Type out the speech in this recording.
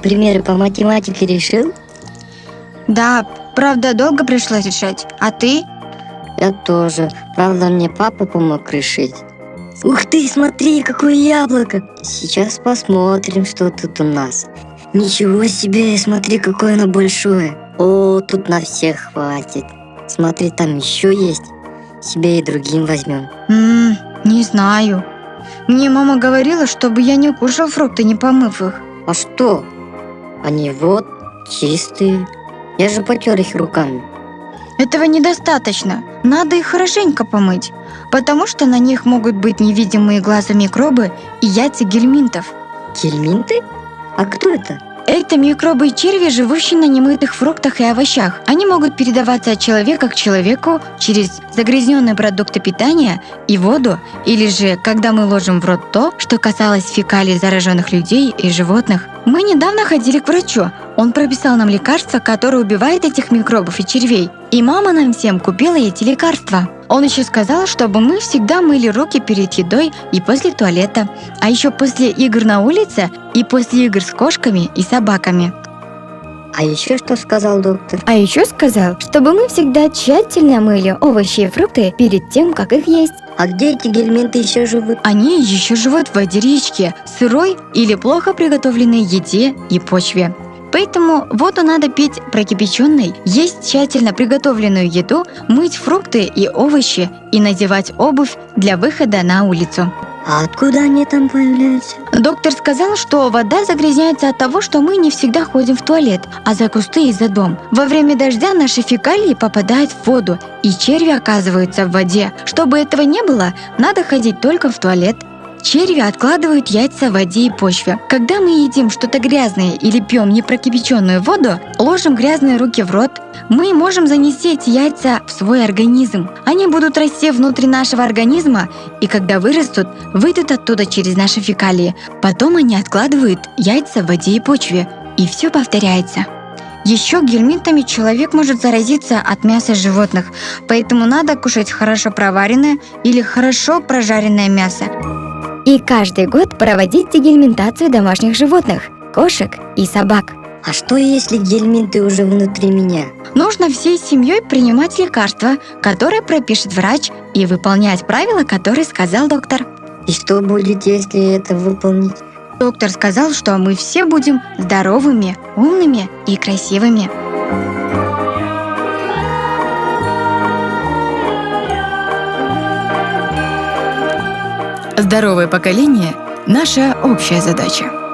примеры по математике решил? Да, правда, долго пришлось решать. А ты? Я тоже. Правда, мне папа помог решить. Ух ты, смотри, какое яблоко! Сейчас посмотрим, что тут у нас. Ничего себе, смотри, какое оно большое. О, тут на всех хватит. Смотри, там еще есть. Себе и другим возьмем. Не знаю. Мне мама говорила, чтобы я не кушал фрукты, не помыв их. А что? Они вот чистые. Я же потер их руками. Этого недостаточно. Надо их хорошенько помыть, потому что на них могут быть невидимые глазу микробы и яйца гельминтов. Гельминты? А кто это? Это микробы и черви, живущие на немытых фруктах и овощах. Они могут передаваться от человека к человеку через загрязненные продукты питания и воду, или же, когда мы ложим в рот то, что касалось фекалий зараженных людей и животных. Мы недавно ходили к врачу. Он прописал нам лекарство, которое убивает этих микробов и червей. И мама нам всем купила эти лекарства. Он еще сказал, чтобы мы всегда мыли руки перед едой и после туалета, а еще после игр на улице и после игр с кошками и собаками. А еще что сказал доктор? А еще сказал, чтобы мы всегда тщательно мыли овощи и фрукты перед тем, как их есть. А где эти гельминты еще живут? Они еще живут в воде речки, сырой или плохо приготовленной еде и почве. Поэтому воду надо пить прокипяченной, есть тщательно приготовленную еду, мыть фрукты и овощи и надевать обувь для выхода на улицу. А откуда они там появляются? Доктор сказал, что вода загрязняется от того, что мы не всегда ходим в туалет, а за кусты и за дом. Во время дождя наши фекалии попадают в воду, и черви оказываются в воде. Чтобы этого не было, надо ходить только в туалет. Черви откладывают яйца в воде и почве. Когда мы едим что-то грязное или пьем непрокипяченную воду, ложим грязные руки в рот, мы можем занести эти яйца в свой организм. Они будут расти внутри нашего организма, и когда вырастут, выйдут оттуда через наши фекалии. Потом они откладывают яйца в воде и почве, и все повторяется. Еще гельминтами человек может заразиться от мяса животных, поэтому надо кушать хорошо проваренное или хорошо прожаренное мясо. И каждый год проводить дегельминтацию домашних животных, кошек и собак. А что если гельминты уже внутри меня? Нужно всей семьей принимать лекарства, которые пропишет врач, и выполнять правила, которые сказал доктор. И что будет, если это выполнить? Доктор сказал, что мы все будем здоровыми, умными и красивыми. Здоровое поколение – наша общая задача.